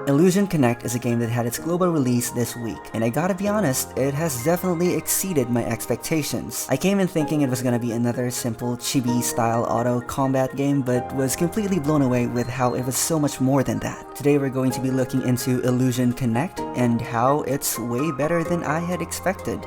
Illusion Connect is a game that had its global release this week, and I gotta be honest, it has definitely exceeded my expectations. I came in thinking it was gonna be another simple chibi-style auto combat game, but was completely blown away with how it was so much more than that. Today we're going to be looking into Illusion Connect, and how it's way better than I had expected.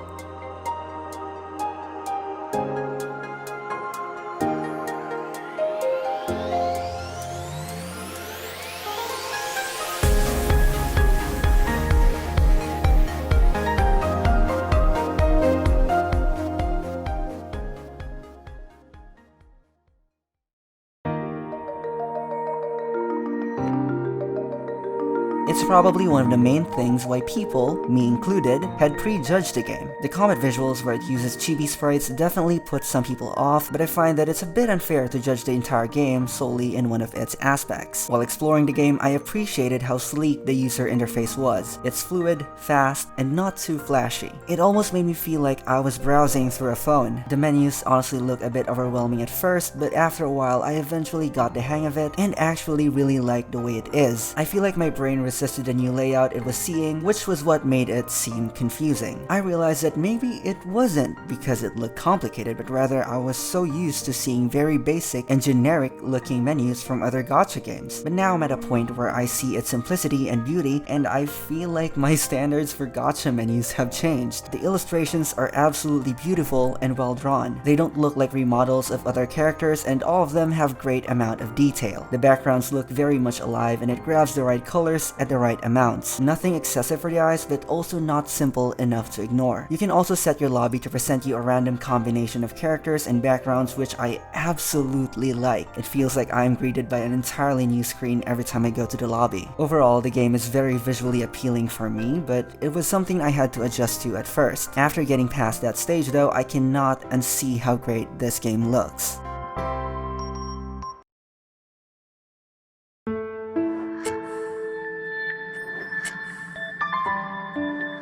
It's probably one of the main things why people, me included, had prejudged the game. The combat visuals where it uses chibi sprites definitely put some people off, but I find that it's a bit unfair to judge the entire game solely in one of its aspects. While exploring the game, I appreciated how sleek the user interface was. It's fluid, fast, and not too flashy. It almost made me feel like I was browsing through a phone. The menus honestly look a bit overwhelming at first, but after a while I eventually got the hang of it and actually really liked the way it is. I feel like my brain resisted the new layout it was seeing, which was what made it seem confusing. I realized that maybe it wasn't because it looked complicated, but rather I was so used to seeing very basic and generic looking menus from other gacha games. But now I'm at a point where I see its simplicity and beauty, and I feel like my standards for gacha menus have changed. The illustrations are absolutely beautiful and well drawn. They don't look like remodels of other characters, and all of them have great amount of detail. The backgrounds look very much alive, and it grabs the right colors at the right amounts. Nothing excessive for the eyes, but also not simple enough to ignore. You can also set your lobby to present you a random combination of characters and backgrounds, which I absolutely like. It feels like I am greeted by an entirely new screen every time I go to the lobby. Overall, the game is very visually appealing for me, but it was something I had to adjust to at first. After getting past that stage though, I cannot unsee how great this game looks.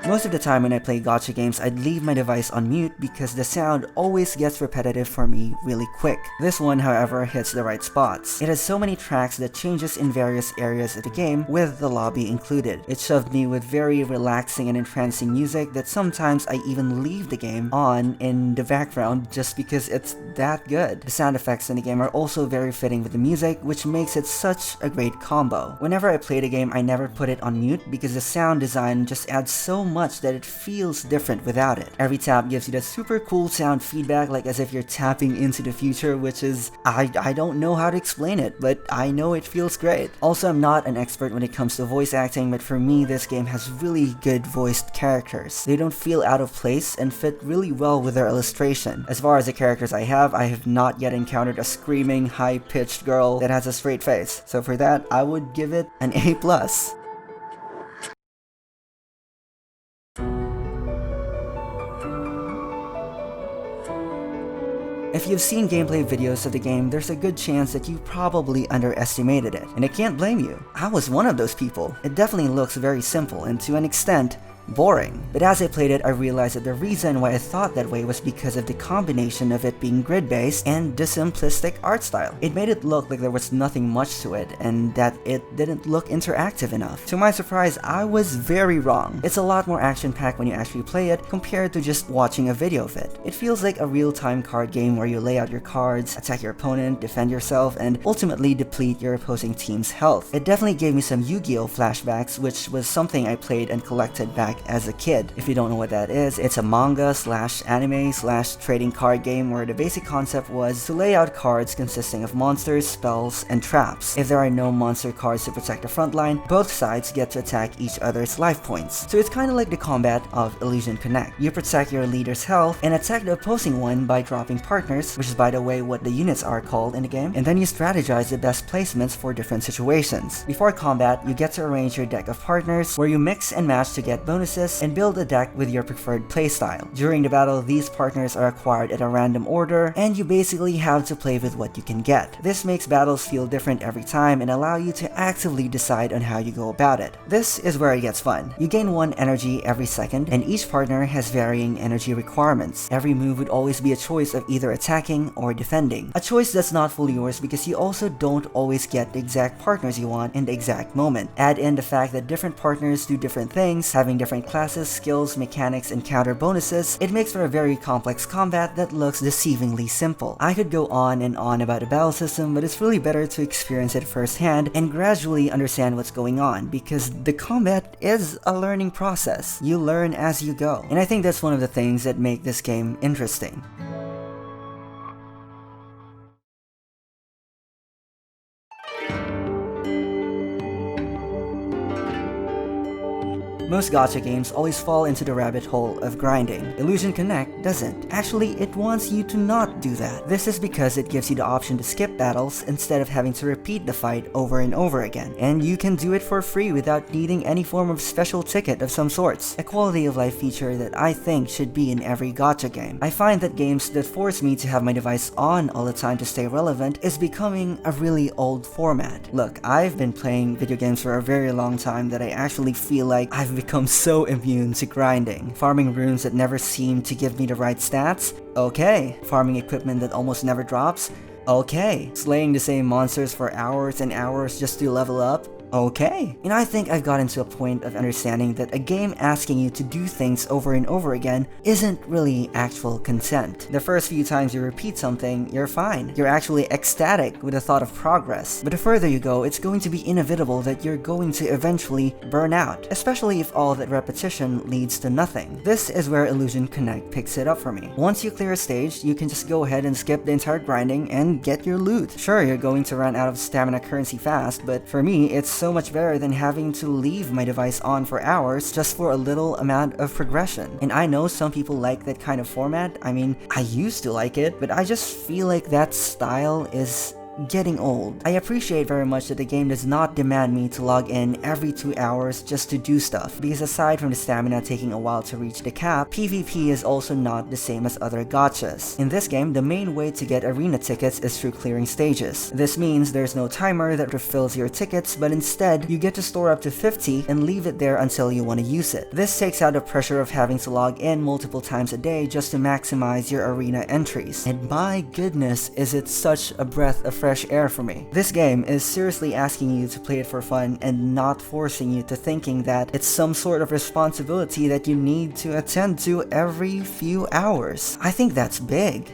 Most of the time when I play gacha games, I'd leave my device on mute because the sound always gets repetitive for me really quick. This one, however, hits the right spots. It has so many tracks that changes in various areas of the game, with the lobby included. It shoved me with very relaxing and entrancing music that sometimes I even leave the game on in the background just because it's that good. The sound effects in the game are also very fitting with the music, which makes it such a great combo. Whenever I play the game, I never put it on mute because the sound design just adds so much that it feels different without it. Every tap gives you that super cool sound feedback, like as if you're tapping into the future, which is, I don't know how to explain it, but I know it feels great. Also, I'm not an expert when it comes to voice acting, but for me, this game has really good voiced characters. They don't feel out of place and fit really well with their illustration. As far as the characters I have not yet encountered a screaming, high-pitched girl that has a straight face. So for that, I would give it an A+. If you've seen gameplay videos of the game, there's a good chance that you probably underestimated it, and I can't blame you. I was one of those people. It definitely looks very simple and to an extent, boring. But as I played it, I realized that the reason why I thought that way was because of the combination of it being grid-based and the simplistic art style. It made it look like there was nothing much to it, and that it didn't look interactive enough. To my surprise, I was very wrong. It's a lot more action-packed when you actually play it compared to just watching a video of it. It feels like a real-time card game where you lay out your cards, attack your opponent, defend yourself, and ultimately deplete your opposing team's health. It definitely gave me some Yu-Gi-Oh flashbacks, which was something I played and collected back as a kid. If you don't know what that is, it's a manga slash anime slash trading card game where the basic concept was to lay out cards consisting of monsters, spells, and traps. If there are no monster cards to protect the front line, both sides get to attack each other's life points. So it's kind of like the combat of Illusion Connect. You protect your leader's health and attack the opposing one by dropping partners, which is by the way what the units are called in the game, and then you strategize the best placements for different situations. Before combat, you get to arrange your deck of partners where you mix and match to get bonus bonuses, and build a deck with your preferred playstyle. During the battle, these partners are acquired at a random order, and you basically have to play with what you can get. This makes battles feel different every time and allow you to actively decide on how you go about it. This is where it gets fun. You gain 1 energy every second, and each partner has varying energy requirements. Every move would always be a choice of either attacking or defending. A choice that's not fully yours because you also don't always get the exact partners you want in the exact moment. Add in the fact that different partners do different things, having different classes, skills, mechanics, and counter bonuses. It makes for a very complex combat that looks deceivingly simple. I could go on and on about the battle system, but it's really better to experience it firsthand and gradually understand what's going on, because the combat is a learning process. You learn as you go, and I think that's one of the things that make this game interesting. Most gacha games always fall into the rabbit hole of grinding. Illusion Connect doesn't. Actually, it wants you to not do that. This is because it gives you the option to skip battles instead of having to repeat the fight over and over again. And you can do it for free without needing any form of special ticket of some sorts. A quality of life feature that I think should be in every gacha game. I find that games that force me to have my device on all the time to stay relevant is becoming a really old format. Look, I've been playing video games for a very long time that I actually feel like I've become so immune to grinding. Farming runes that never seem to give me the right stats? Okay. Farming equipment that almost never drops? Okay. Slaying the same monsters for hours and hours just to level up? Okay. And I think I've gotten to a point of understanding that a game asking you to do things over and over again isn't really actual consent. The first few times you repeat something, you're fine. You're actually ecstatic with the thought of progress. But the further you go, it's going to be inevitable that you're going to eventually burn out, especially if all that repetition leads to nothing. This is where Illusion Connect picks it up for me. Once you clear a stage, you can just go ahead and skip the entire grinding and get your loot. Sure, you're going to run out of stamina currency fast, but for me, it's so much better than having to leave my device on for hours just for a little amount of progression. And I know some people like that kind of format. I mean, I used to like it, but I just feel like that style is getting old. I appreciate very much that the game does not demand me to log in every 2 hours just to do stuff, because aside from the stamina taking a while to reach the cap, PvP is also not the same as other gachas. In this game, the main way to get arena tickets is through clearing stages. This means there's no timer that refills your tickets, but instead, you get to store up to 50 and leave it there until you want to use it. This takes out the pressure of having to log in multiple times a day just to maximize your arena entries. And my goodness, is it such a breath of fresh air for me. This game is seriously asking you to play it for fun and not forcing you to thinking that it's some sort of responsibility that you need to attend to every few hours. I think that's big.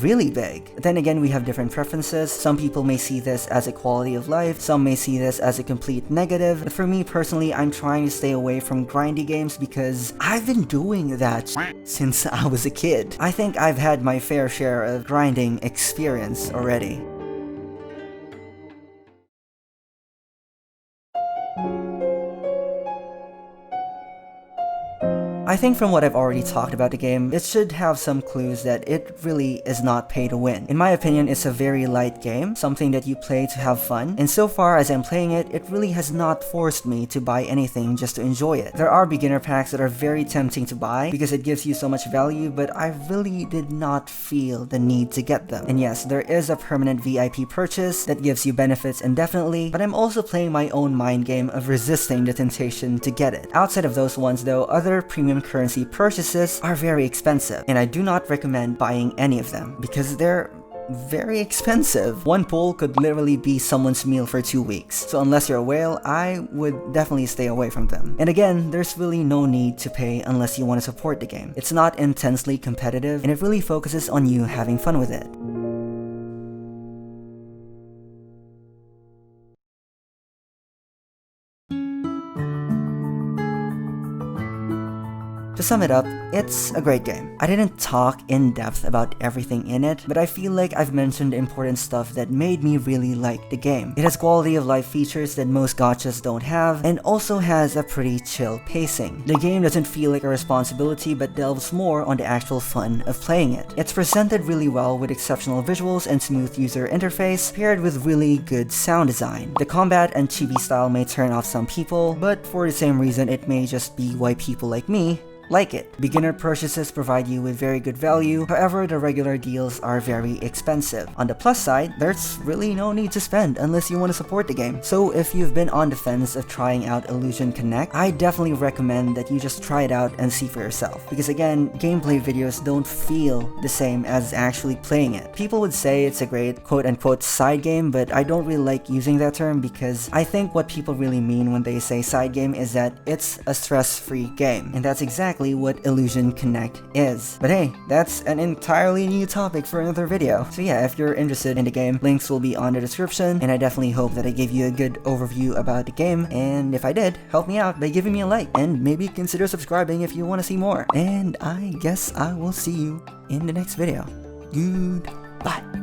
Really big. Then again, we have different preferences. Some people may see this as a quality of life, some may see this as a complete negative, but for me personally, I'm trying to stay away from grindy games because I've been doing that since I was a kid. I think I've had my fair share of grinding experience already. I think from what I've already talked about the game, it should have some clues that it really is not pay to win. In my opinion, it's a very light game, something that you play to have fun, and so far as I'm playing it, it really has not forced me to buy anything just to enjoy it. There are beginner packs that are very tempting to buy because it gives you so much value, but I really did not feel the need to get them. And yes, there is a permanent VIP purchase that gives you benefits indefinitely, but I'm also playing my own mind game of resisting the temptation to get it. Outside of those ones though, other premium currency purchases are very expensive, and I do not recommend buying any of them because they're very expensive. One pull could literally be someone's meal for 2 weeks, so unless you're a whale, I would definitely stay away from them. And again, there's really no need to pay unless you want to support the game. It's not intensely competitive, and it really focuses on you having fun with it. To sum it up, it's a great game. I didn't talk in depth about everything in it, but I feel like I've mentioned important stuff that made me really like the game. It has quality of life features that most gachas don't have, and also has a pretty chill pacing. The game doesn't feel like a responsibility but delves more on the actual fun of playing it. It's presented really well with exceptional visuals and smooth user interface, paired with really good sound design. The combat and chibi style may turn off some people, but for the same reason it may just be why people like me like it. Beginner purchases provide you with very good value, however the regular deals are very expensive. On the plus side, there's really no need to spend unless you want to support the game. So if you've been on the fence of trying out Illusion Connect, I definitely recommend that you just try it out and see for yourself. Because again, gameplay videos don't feel the same as actually playing it. People would say it's a great quote-unquote side game, but I don't really like using that term because I think what people really mean when they say side game is that it's a stress-free game. And that's exactly what Illusion Connect is. But hey, that's an entirely new topic for another video. So yeah, if you're interested in the game, links will be on the description, and I definitely hope that I gave you a good overview about the game, and if I did, help me out by giving me a like, and maybe consider subscribing if you want to see more. And I guess I will see you in the next video. Goodbye.